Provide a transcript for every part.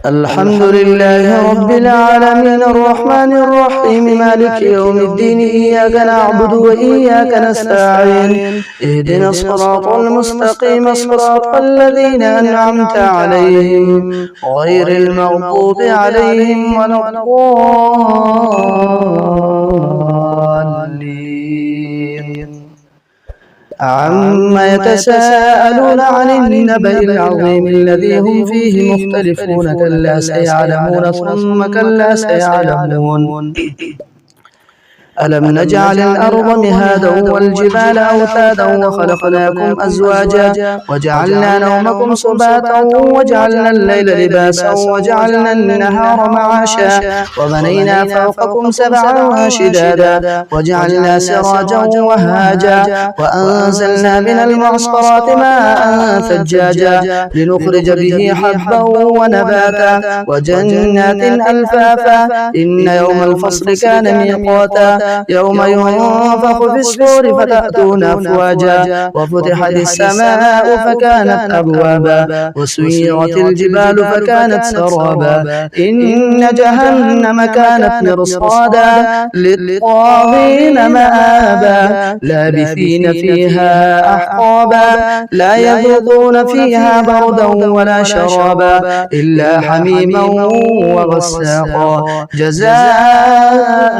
الحمد لله رب العالمين الرحمن الرحيم مالك يوم الدين إياك نعبد وإياك نستعين اهدنا الصراط المستقيم صراط الذين أنعمت عليهم غير المغضوب عليهم ولا الضالين. عما يتساءلون عن النبأ العظيم الذي هم فيه مختلفون كلا سيعلمون ثم كلا سيعلمون. ألم نجعل الأرض مهادا والجبال أوتادا وخلقناكم أزواجا وجعلنا نومكم سباتا وجعلنا الليل لباسا وجعلنا النهار معاشا وبنينا فوقكم سبعا شدادا وجعلنا سراجا وهاجا وأنزلنا من المعصرات ماء ثجاجا لنخرج به حبا ونباتا وجنات ألفافا إن يوم الفصل كان ميقاتا يوم ينفخ في الصور فتأتون أفواجا وفتحت السماء فكانت أبوابا وسيرت الجبال فكانت سرابا إن جهنم كانت مرصادا للطاغين مآبا لابثين فيها أحقابا لا يذوقون فيها بردا ولا شرابا إلا حميما وغساقا جزاء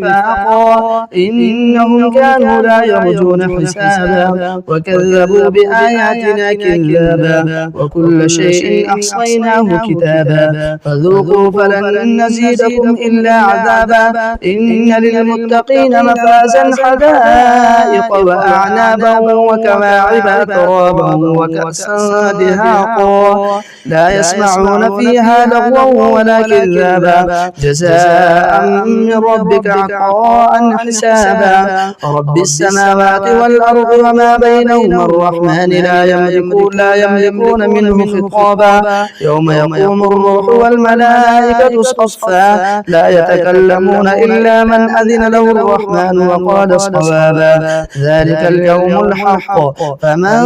وفاقا إنهم كانوا لا يرجون حسابا وكذبوا بآياتنا كذابا وكل شيء أحصيناه كتابا فذوقوا فلن نزيدكم إلا عذابا إن للمتقين مفازا حدائق وأعنابا وكواعب أترابا وكأسا دهاقا لا يسمعون فيها لغوا ولا كذابا جزاء من ربك عطاء حسابا رب السماوات والأرض وما بينهما الرحمن لا يملكون منه خطابا يوم يقوم الروح والملائكة صفا لا يتكلمون إلا من أذن له الرحمن وقال صوابا ذلك اليوم الحق فمن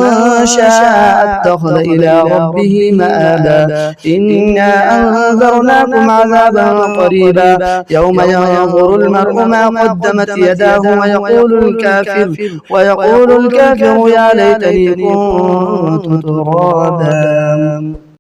شاء اتخذ إلى ربه مآبا إنا أنذرناكم عذابا قريبا يوم ينظر المرء ما قدمت يداه ويقول الكافر يا ليتني كنت ترابا.